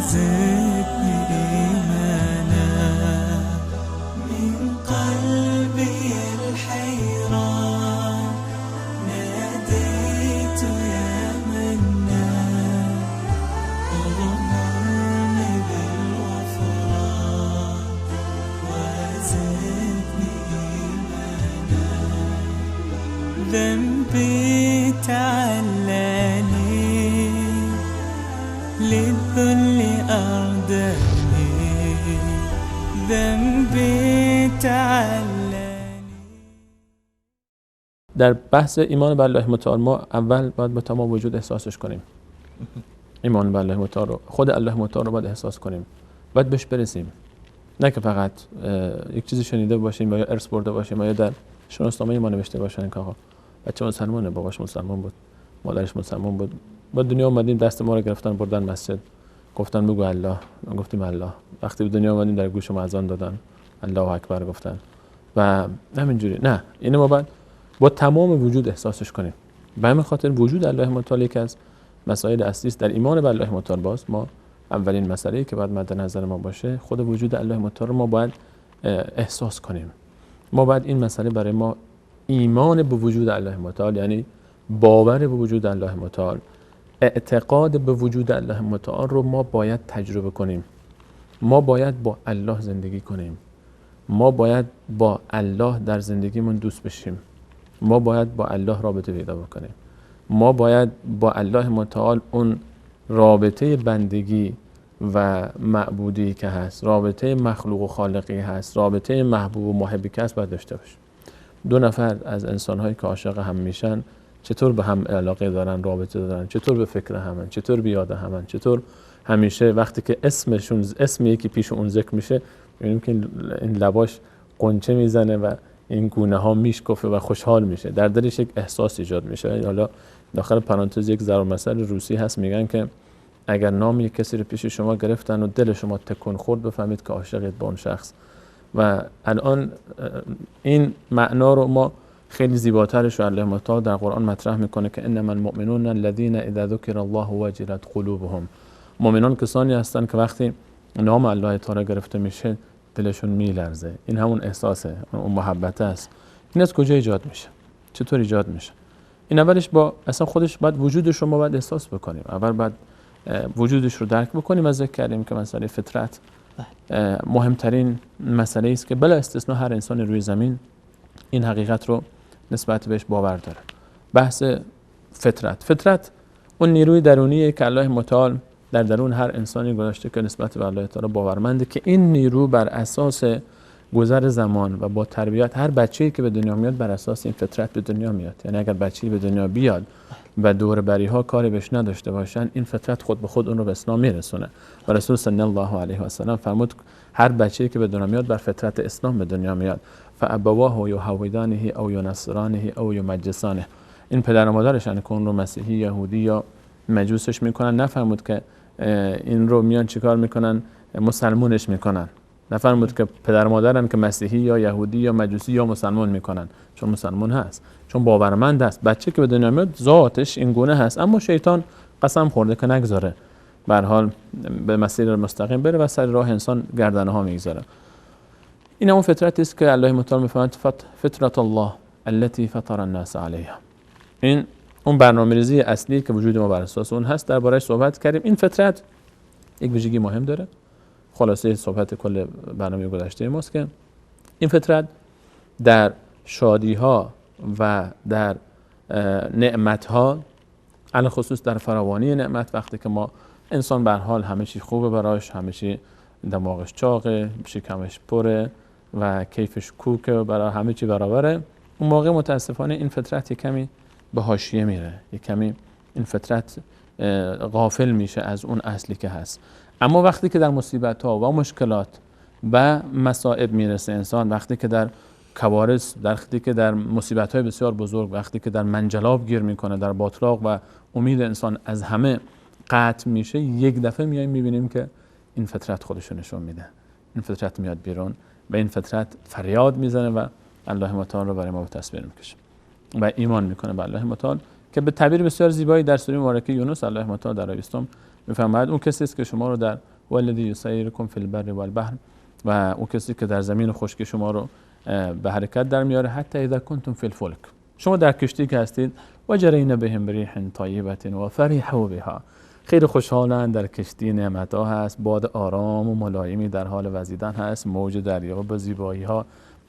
وزدني إيمانا من قلبي الحيران ناديت يا منان اغمرني بالغفران وزدني إيمانا ذنبي تعلاني للذل أرداني ذنبي تعلاني. در بحث ایمان به الله متعال ما اول باید با تمام وجود احساسش کنیم. ایمان به الله متعال رو، خود الله متعال رو باید احساس کنیم، باید بهش برسیم. نه که فقط یک چیزی شنیده باشیم یا ارث برده باشیم یا در شناسنامه ما نوشته باشن که آقا بچه مسلمانه، باباش مسلمان بود، مادرش مسلمان بود، با دنیا اومدیم دست ما رو گرفتن بردن مسجد، گفتن بگو الله، گفتیم الله. وقتی به دنیا اومدیم در گوش ما اذان دادن، الله اکبر گفتن و همینجوری. نه، اینو ما باید با تمام وجود احساسش کنیم. به همین خاطر وجود الله متعال یکی از مسائل اصلی است در ایمان به الله متعال. باز ما اولین مسئله‌ای که باید مد نظر ما باشه خود وجود الله متعال رو ما باید احساس کنیم. ما باید این مسئله برای ما ایمان به وجود الله متعال، یعنی باور به وجود الله متعال، اعتقاد به وجود الله متعال رو ما باید تجربه کنیم. ما باید با الله زندگی کنیم. ما باید با الله در زندگیمون دوست بشیم. ما باید با الله رابطه پیدا بکنیم. ما باید با الله متعال اون رابطه بندگی و معبودی که هست، رابطه مخلوق و خالقی هست، رابطه محبوب و محبی که هست باید داشته باشیم. دو نفر از انسان‌هایی که عاشق هم میشن چطور به هم علاقه دارن، رابطه دارن، چطور به فکر همن، چطور به یاد همن، چطور همیشه وقتی که اسم یکی پیش اون ذکر میشه میبینیم که این لباش قنچه میزنه و این گونه ها میشکفه و خوشحال میشه، در دلش یک احساس ایجاد میشه. حالا داخل پرانتز یک ضرب المثل روسی هست، میگن که اگر نام یک کسی رو پیش شما گرفتن و دل شما تکون خورد بفهمید که عاشقید به اون شخص. و الان این معنا رو ما خیلی زیباترش رو الله متعال در قرآن مطرح میکنه که انما المؤمنون الذين اذا ذكر الله وجلت قلوبهم. مؤمنان کسانی هستند که وقتی نام الله تعالی گرفته میشه دلشون میلرزه. این همون احساسه، اون محبت است. این از کجا ایجاد میشه؟ چطور ایجاد میشه؟ این اولش با اصلا خودش باید وجودش رو ما باید احساس بکنیم. اول باید وجودش رو درک بکنیم. از ذکر کردیم که مسئله فطرت مهمترین مسئله است که بلا استثنا هر انسان روی زمین این حقیقت رو نسبت بهش باور داره. بحث فطرت اون نیروی درونیه که الله متعال در درون هر انسانی گذاشته که نسبت به الله تعالی باورمنده، که این نیرو بر اساس گذر زمان و با تربیت هر بچه‌ای که به دنیا میاد بر اساس این فطرت به دنیا میاد. یعنی اگر بچه‌ای به دنیا بیاد و دور بری‌ها کاری بهش نداشته باشن، این فطرت خود به خود اون رو به اسلام میرسونه. و رسول صلی الله علیه و سلم فرمود هر بچه‌ای که به دنیا میاد بر فطرت اسلام به دنیا میاد. فابواه یهودانه او ینصرانه او یمجسانه. این پدر و مادرش ان که اون رو مسیحی، یهودی یا مجوسش میکنن. نفرمود که این رو میان چیکار میکنن؟ مسلمونش میکنن. نفرمود که پدر و مادرن که مسیحی یا یهودی یا مجوسی یا مسلمان میکنن، چون مسلمان هست، چون باورمند است. بچه که به دنیا میاد ذاتش این گونه هست، اما شیطان قسم خورده که نگذاره به هر حال به مسیر مستقیم بره و سر راه انسان گردنه ها میگذاره. این اون فطرتی است که الله متعال میفرماید فطرت الله التي فطر الناس علیها. این اون برنامه‌ریزی اصلی که وجود ما بر اساس اون هست، درباره‌اش صحبت کردیم. این فطرت یک ویژگی مهم داره. خلاصه صحبت کل برنامه گذشته ماست که این فطرت در شادی ها و در نعمت ها، علی خصوص در فراوانی نعمت، وقتی که ما انسان به هر حال همه چی خوبه براش، همه چی دماغش چاقه، شکمش پره و کیفش کوکه و برای همه چی برابره، اون موقع متاسفانه این فطرت یک کمی به حاشیه میره، یک کمی این فطرت غافل میشه از اون اصلی که هست. اما وقتی که در مصیبت ها و مشکلات و مصائب میرسه انسان، وقتی که در کوارث، وقتی که در مصیبت های بسیار بزرگ، وقتی که در منجلاب گیر میکنه، در باطلاق و امید انسان از همه قطع میشه، یک دفعه میایم میبینیم که این فطرت خودشو نشون میده. این فطرت میاد بیرون و این فطرت فریاد میزنه و الله متعال رو برای ما به تصویر میکشه و ایمان میکنه به الله متعال، که به تعبیر بسیار زیبایی در سوره مبارکه یونس الله متعال در آیه 20 میفرماید اون کسی است که شما رو در والذی یسیرکم فی البر والبحر، و اون کسی که در زمین و خشکی شما رو به حرکت در میاره. حتی اذا کنتم فی الفلک، شما در کشتی که هستید، و جرینا بهم بریح طیبه و فرحوا بها، خیلی خوشحالند، در کشتی نعمت‌ها هست، باد آرام و ملایمی در حال وزیدن هست، موج دریا با زیبایی ها.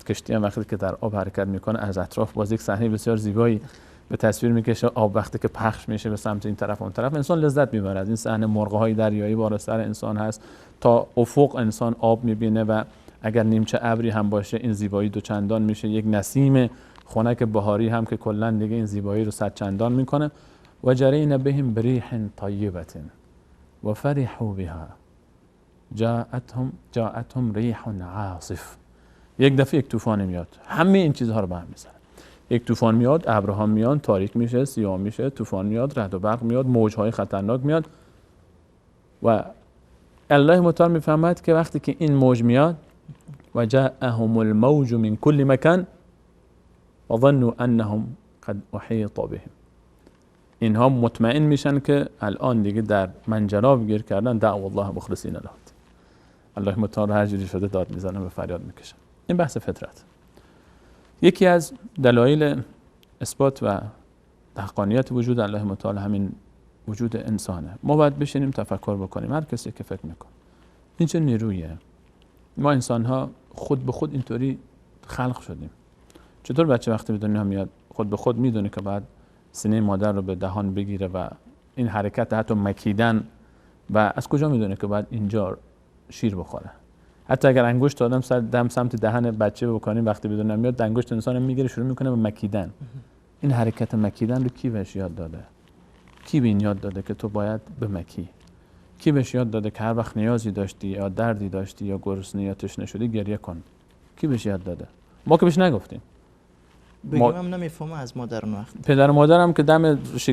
کشتی هم وقتی که در آب حرکت میکنه از اطراف باز یک صحنه بسیار زیبایی به تصویر میکشه. آب وقتی که پخش میشه به سمت این طرف و اون طرف، انسان لذت میبره از این صحنه. مرغ‌های دریایی بالا سر انسان هست، تا افق انسان آب میبینه و اگر نیمچه ابری هم باشه این زیبایی دو چندان میشه. یک نسیم خنک بهاری هم که کلا دیگه این زیبایی رو صد چندان میکنه. و جرینا بهم بریح طیبه و فرحوا بها جاءتهم ریح عاصف. یک دفعه یک طوفان میاد، همه این چیزها رو به هم میزنه. یک طوفان میاد، ابرها میان، تاریک میشه، سیاه میشه، طوفان میاد، رعد و برق میاد، موجهای خطرناک میاد. و الله متعال میفهمد که وقتی که این موج میاد، و جاءهم الموج من كل مكان و ظنوا انهم قد احیط بهم، اینها مطمئن میشن که الان دیگه در منجلاب گیر کردن. دعوا الله مخلصین له، الله متعال هر جوری شده داد میزنه و فریاد میکشن. این بحث فطرت. یکی از دلایل اثبات و حقانیت وجود الله متعال همین وجود انسانه. ما باید بشینیم تفکر بکنیم، هر کسی که فکر میکنه این چه نیرویه. ما انسان ها خود به خود اینطوری خلق شدیم. چطور بچه وقتی به دنیا میاد خود به خود میدونه که بعد سینه مادر رو به دهان بگیره و این حرکت حتی مکیدن، و از کجا میدونه که بعد اینجا شیر بخوره؟ حتی اگر انگشت آدم سمت دهن بچه بکنیم وقتی به دنیا میاد، انگشت انسان میگیره شروع میکنه به مکیدن. این حرکت مکیدن رو کی بهش یاد داده؟ کی به این یاد داده که تو باید بمکی؟ کی بهش یاد داده که هر وقت نیازی داشتی یا دردی داشتی یا گرسنه یا تشنه شدی گریه کن؟ کی بهش یاد داده؟ ما که بهش نگفتیم. بگیم هم نمیفهمه از مادر اون وقت. پدر و مادرم که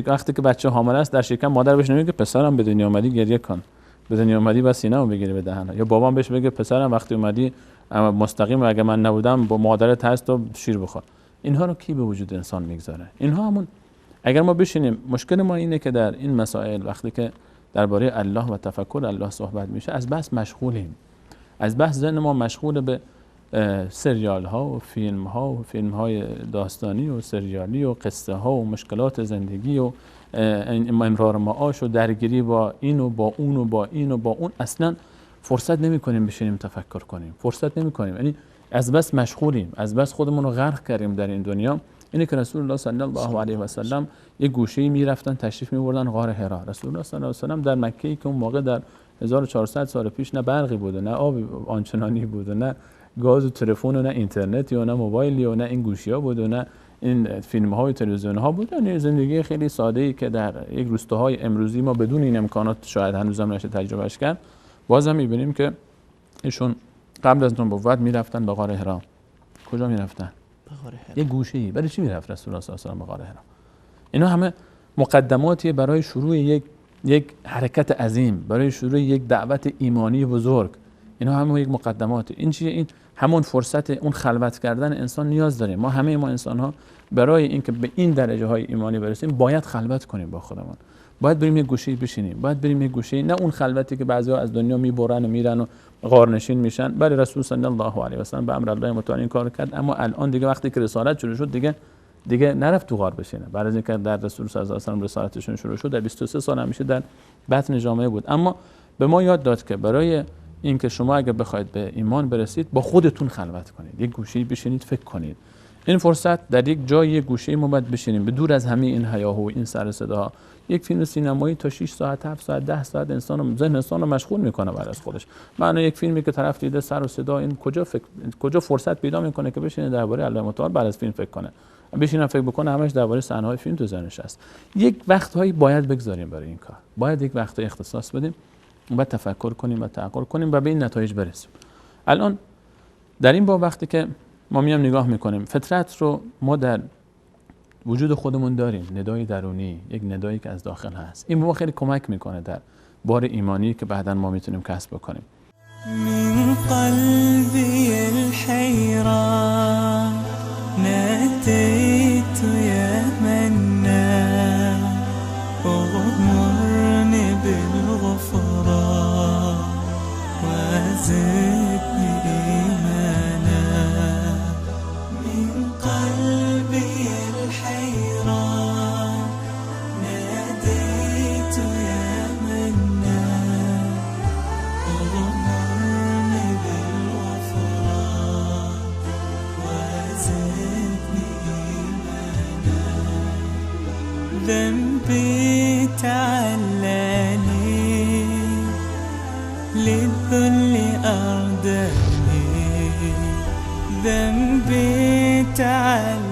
وقتی که بچه حامله است در شکم مادر بهش نمیگه پسرم به دنیا اومدی گریه کن، به دنیا اومدی بس سینه‌مو بگیری به دهن، یا بابام بهش بگه پسرم وقتی اومدی مستقیم اگه من نبودم با مادرت هست و شیر بخور. اینها رو کی به وجود انسان میگذاره؟ اینها همون اگر ما بشینیم، مشکل ما اینه که در این مسائل وقتی که درباره الله و تفکر الله صحبت میشه از بس مشغولیم، از بس ذهن ما مشغول به سریال ها و فیلم ها و فیلم های داستانی و سریالی و قصه ها و مشکلات زندگی و امرار معاش و درگیری با این و با اون و با این و با اون. اصلا فرصت نمی کنیم بشینیم تفکر کنیم، فرصت نمی کنیم. یعنی از بس مشغولیم، از بس خودمون رو غرق کردیم در این دنیا. اینه که رسول الله صلی الله علیه و سلم یک گوشه‌ای میرفتن تشریف میبردن غار حرا. رسول الله صلی الله علیه و سلم در مکه‌ای که اون موقع در 1400 سال پیش نه برقی بود و نه آب آنچنانی بود و نه گاز و تلفن و نه اینترنتی و نه موبایلی و نه این گوشی‌ها بود و نه این فیلم‌ها و تلویزیون‌ها بود. یعنی زندگی خیلی ساده‌ای که در یک روستاهای امروزی ما بدون این امکانات شاید هنوزم نشه تجربهش کرد. بازم می‌بینیم که ایشون قبل از نبوت میرفتن به غار حرا. کجا میرفتن؟ به غار حرا. یک گوشه‌ای. برای چی میرفت رسول الله صلی الله علیه و آله به غار حرا؟ اینا همه مقدماتی برای شروع یک حرکت عظیم، برای شروع یک دعوت ایمانی بزرگ. اینا همه یک مقدمات. این چیه؟ این همون فرصت اون خلوت کردن انسان نیاز داریم. ما همه ما انسان‌ها برای اینکه به این درجه‌های ایمانی برسیم باید خلوت کنیم با خودمون. باید بریم یک گوشه‌ای بشینیم، باید بریم یک گوشه‌ای، نه اون خلوتی که بعضی‌ها از دنیا میبرن و میرن و غارنشین میشن. بله رسول صلی الله علیه و سلم به امر الله متعال این کارو کرد، اما الان دیگه وقتی که رسالت شروع شد دیگه نرفت تو غار بشینه. بعد از اینکه در رسول صلی الله علیه و سلم رسالتشون شروع شد در 23 سال همیشه در بطن جامعه بود. اما به ما یاد داد که برای اینکه شما اگه بخواید به ایمان برسید با خودتون خلوت کنید، یک گوشه‌ای بشینید فکر کنید. این فرصت در یک جای یک گوشه‌ای ما باید بشینیم به دور از همه این هیاهو و این سر صدا. یک فیلم سینمایی تا 6 ساعت 7 ساعت 10 ساعت ذهن انسان رو مشغول میکنه بعد از خودش. معنی یک فیلمی که طرف دیده سر و صدا، این کجا فرصت پیدا میکنه که بشینه درباره الله متعال بعد از فیلم فکر کنه، بشینه فکر بکنه همش درباره صحنه‌های فیلم تو ذهنش است. یک وقت‌هایی باید بگذاریم برای این کار، باید یک وقت‌های اختصاص بدیم و تفکر کنیم و تعقل کنیم و به این نتایج برسیم. الان در این باب وقتی که ما میام نگاه میکنیم فطرت رو ما در وجود خودمون داریم، ندای درونی، یک ندایی که از داخل هست. این به ما خیلی کمک میکنه در بار ایمانی که بعداً ما میتونیم کسب بکنیم. من قلبي الحيران ناديت يا منان اغمرني بالغفران ذنبي تعلاني للذل أردني ذنبي تعلاني